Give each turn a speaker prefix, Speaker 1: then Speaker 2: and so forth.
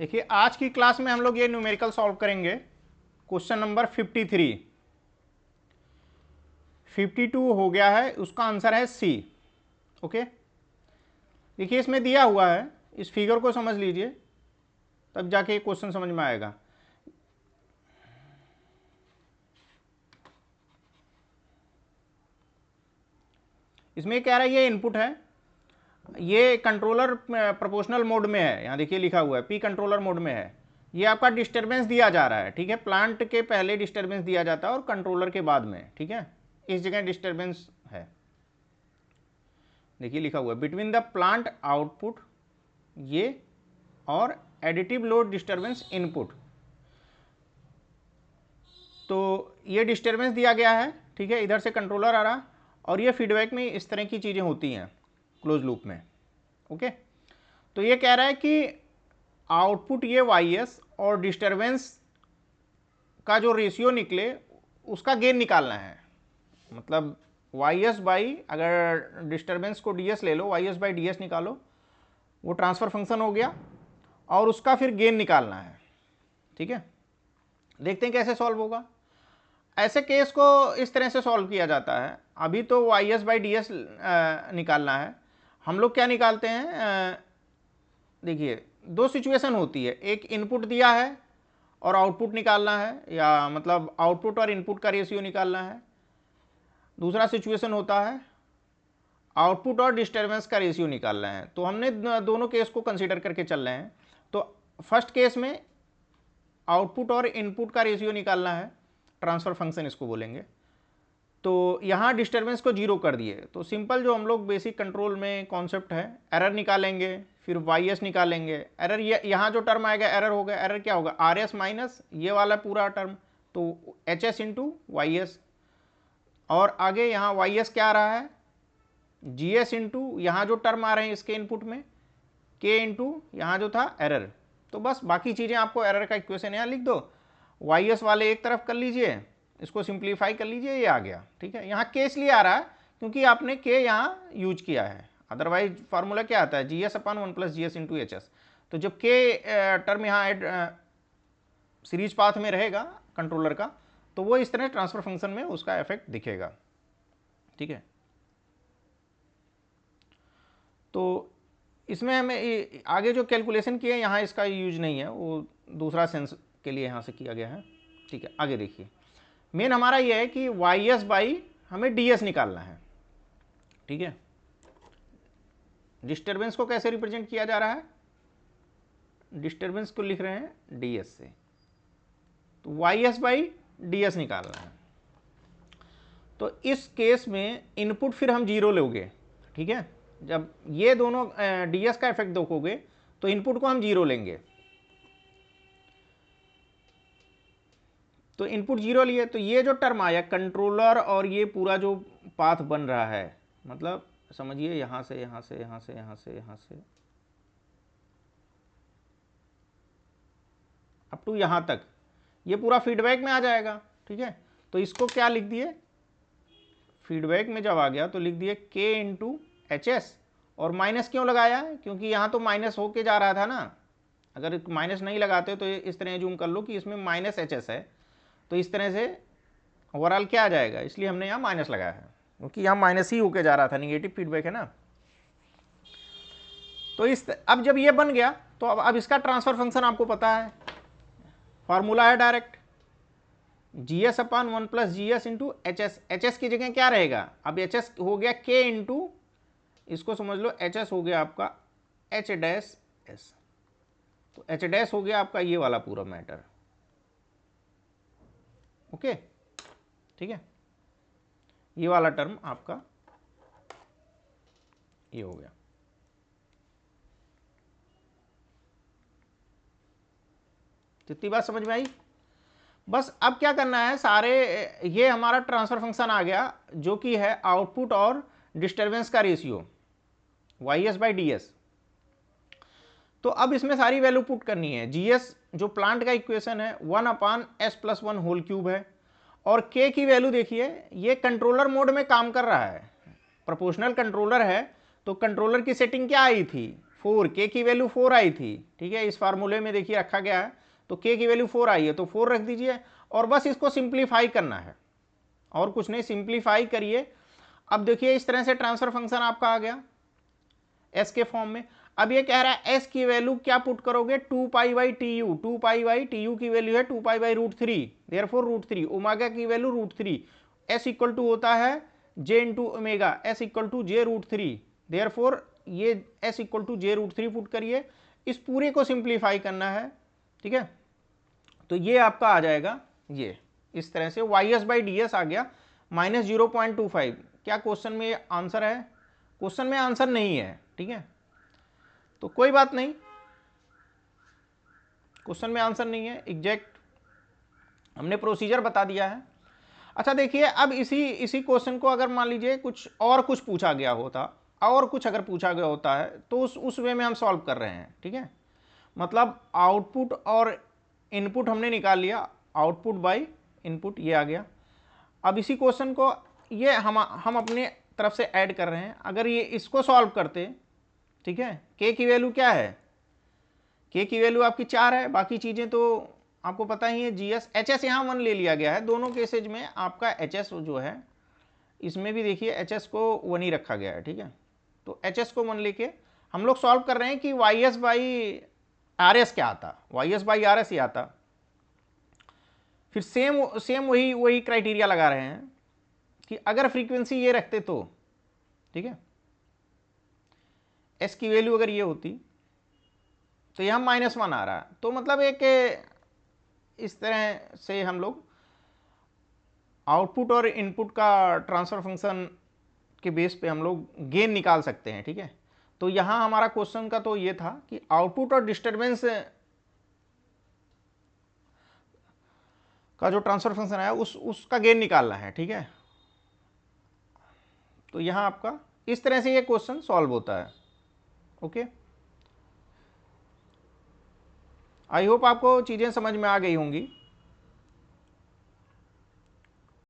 Speaker 1: देखिए आज की क्लास में हम लोग ये न्यूमेरिकल सॉल्व करेंगे। क्वेश्चन नंबर 53, 52 हो गया है, उसका आंसर है सी। ओके, देखिए इसमें दिया हुआ है, इस फिगर को समझ लीजिए तब जाके क्वेश्चन समझ में आएगा। इसमें कह रहा है ये इनपुट है, ये कंट्रोलर प्रोपोर्शनल मोड में है, यहाँ देखिए लिखा हुआ है पी कंट्रोलर मोड में है। ये आपका डिस्टर्बेंस दिया जा रहा है, ठीक है। प्लांट के पहले डिस्टर्बेंस दिया जाता है और कंट्रोलर के बाद में, ठीक है। इस जगह डिस्टर्बेंस है, देखिए लिखा हुआ है बिटवीन द प्लांट आउटपुट ये और एडिटिव लोड डिस्टर्बेंस इनपुट। तो ये डिस्टर्बेंस दिया गया है, ठीक है, इधर से कंट्रोलर आ रहा और ये फीडबैक में इस तरह की चीज़ें होती हैं क्लोज लूप में। ओके, तो ये कह रहा है कि आउटपुट ये वाईएस और डिस्टर्बेंस का जो रेशियो निकले उसका गेन निकालना है। मतलब वाईएस बाई, अगर डिस्टर्बेंस को डीएस ले लो, वाईएस बाई डीएस निकालो, वो ट्रांसफर फंक्शन हो गया और उसका फिर गेन निकालना है, ठीक है। देखते हैं कैसे सॉल्व होगा। ऐसे केस को इस तरह से सॉल्व किया जाता है। अभी तो वाईएस बाई डीएस निकालना है, हम लोग क्या निकालते हैं, देखिए दो सिचुएशन होती है, एक इनपुट दिया है और आउटपुट निकालना है, या मतलब आउटपुट और इनपुट का रेशियो निकालना है। दूसरा सिचुएशन होता है आउटपुट और डिस्टर्बेंस का रेशियो निकालना है। तो हमने दोनों केस को कंसीडर करके चल रहे हैं। तो फर्स्ट केस में आउटपुट और इनपुट का रेशियो निकालना है, ट्रांसफर फंक्शन इसको बोलेंगे। तो यहाँ डिस्टर्बेंस को जीरो कर दिए, तो सिंपल जो हम लोग बेसिक कंट्रोल में कॉन्सेप्ट है, एरर निकालेंगे, फिर वाईएस निकालेंगे। एरर ये यहाँ जो टर्म आएगा एरर होगा, एरर क्या होगा, आर एस माइनस ये वाला पूरा टर्म, तो H S into Y S. और आगे यहाँ वाई एस क्या आ रहा है, जी एस इंटू यहाँ जो टर्म आ रहे हैं इसके इनपुट में, के इंटू यहाँ जो था एरर। तो बस बाकी चीज़ें आपको एरर का इक्वेशन यहाँ लिख दो, वाई एस वाले एक तरफ कर लीजिए, इसको सिंप्लीफाई कर लीजिए, ये आ गया, ठीक है। यहाँ के इसलिए आ रहा है क्योंकि आपने के यहाँ यूज किया है, अदरवाइज फार्मूला क्या आता है, जी एस अपन 1 plus G S into H S. तो जब के टर्म यहाँ एड सीरीज पाथ में रहेगा कंट्रोलर का, तो वो इस तरह ट्रांसफर फंक्शन में उसका इफेक्ट दिखेगा, ठीक है। तो इसमें हमें आगे जो कैलकुलेशन किए यहाँ इसका यूज नहीं है, वो दूसरा सेंस के लिए यहाँ से किया गया है, ठीक है। आगे देखिए, मेन हमारा ये है कि वाई एस बाई हमें डी एस निकालना है, ठीक है। डिस्टर्बेंस को कैसे रिप्रेजेंट किया जा रहा है, डिस्टर्बेंस को लिख रहे हैं डी एस से, तो Y S by D S निकालना है। तो इस केस में इनपुट फिर हम जीरो लोगे, ठीक है। जब ये दोनों डी एस का इफेक्ट देखोगे तो इनपुट को हम जीरो लेंगे, तो इनपुट जीरो लिए, तो ये जो टर्म आया कंट्रोलर और ये पूरा जो पाथ बन रहा है, मतलब समझिए यहां से यहां से यहां से यहां से यहां से अप टू यहां तक, ये पूरा फीडबैक में आ जाएगा, ठीक है। तो इसको क्या लिख दिए, फीडबैक में जब आ गया तो लिख दिए के इंटू एच एस। और माइनस क्यों लगाया है, क्योंकि यहाँ तो माइनस होके जा रहा था ना, अगर माइनस नहीं लगाते तो इस तरह जूम कर लो कि इसमें माइनस एच एस है, तो इस तरह से ओवरऑल क्या आ जाएगा, इसलिए हमने यहाँ माइनस लगाया है, क्योंकि यहाँ माइनस ही होके जा रहा था, निगेटिव फीडबैक है ना। तो अब जब ये बन गया तो अब इसका ट्रांसफर फंक्शन आपको पता है, फॉर्मूला है डायरेक्ट, जी एस अपन 1 plus G S into H S. H S की जगह क्या रहेगा, अब एच एस हो गया के इंटू, इसको समझ लो एच एस हो गया आपका एच डैश एस। तो एच डैश हो गया आपका ये वाला पूरा मैटर, ओके, ठीक है। ये वाला टर्म आपका ये हो गया। कितनी बात समझ में आई। बस अब क्या करना है, सारे ये हमारा ट्रांसफर फंक्शन आ गया जो कि है आउटपुट और डिस्टर्बेंस का ratio Y S by D S. तो अब इसमें सारी वैल्यू पुट करनी है। जी एस जो प्लांट का इक्वेशन है 1 upon S plus 1 whole cube है, और के की वैल्यू देखिए, ये कंट्रोलर मोड में काम कर रहा है, प्रोपोर्शनल कंट्रोलर है, तो कंट्रोलर की सेटिंग क्या आई थी, 4, के की वैल्यू 4 आई थी, ठीक है, इस फार्मूले में देखिए रखा गया है, तो के की वैल्यू 4 आई है तो 4 रख दीजिए और बस इसको सिंप्लीफाई करना है और कुछ नहीं, सिंप्लीफाई करिए। अब देखिए इस तरह से ट्रांसफर फंक्शन आपका आ गया एस के फॉर्म में। अब ये कह रहा है एस की वैल्यू क्या पुट करोगे, 2 pi by t u, 2 pi by t u की वैल्यू है 2 पाई बाई √3, देयरफॉर √3, ओमेगा की वैल्यू √3, एस इक्वल टू होता है j into omega, s equal to j √3, therefore ये s equal to j √3 put करिए, इस पूरे को सिंप्लीफाई करना है, ठीक है, तो ये आपका आ जाएगा ये इस तरह से y S by D s आ गया -0.25। क्या क्वेश्चन में आंसर है? क्वेश्चन में आंसर नहीं है, ठीक है, तो कोई बात नहीं, क्वेश्चन में आंसर नहीं है, एग्जैक्ट हमने प्रोसीजर बता दिया है। अच्छा देखिए, अब इसी क्वेश्चन को अगर मान लीजिए कुछ पूछा गया होता, और कुछ अगर पूछा गया होता है तो उस वे में हम सॉल्व कर रहे हैं, ठीक है, मतलब आउटपुट और इनपुट हमने निकाल लिया, आउटपुट बाय इनपुट ये आ गया। अब इसी क्वेश्चन को ये हम अपने तरफ से ऐड कर रहे हैं, अगर ये इसको सॉल्व करते, ठीक है, के की वैल्यू क्या है, के की वैल्यू आपकी 4 है, बाकी चीज़ें तो आपको पता ही है, जीएस एच एस यहाँ 1 ले लिया गया है, दोनों केसेज में आपका एच एस जो है, इसमें भी देखिए एच एस को 1 ही रखा गया है, ठीक है, तो एच एस को 1 लेके हम लोग सॉल्व कर रहे हैं कि y S by r s क्या आता, y S by r s ही आता। फिर सेम वही क्राइटेरिया लगा रहे हैं कि अगर फ्रीक्वेंसी ये रखते तो, ठीक है, एस की वैल्यू अगर ये होती तो यहाँ -1 आ रहा है, तो मतलब एक इस तरह से हम लोग आउटपुट और इनपुट का ट्रांसफर फंक्शन के बेस पे हम लोग गेन निकाल सकते हैं, ठीक है। तो यहाँ हमारा क्वेश्चन का तो ये था कि आउटपुट और डिस्टर्बेंस का जो ट्रांसफर फंक्शन है उसका गेन निकालना है, ठीक है। तो यहाँ आपका इस तरह से ये क्वेश्चन सॉल्व होता है, ओके। आई होप आपको चीज़ें समझ में आ गई होंगी।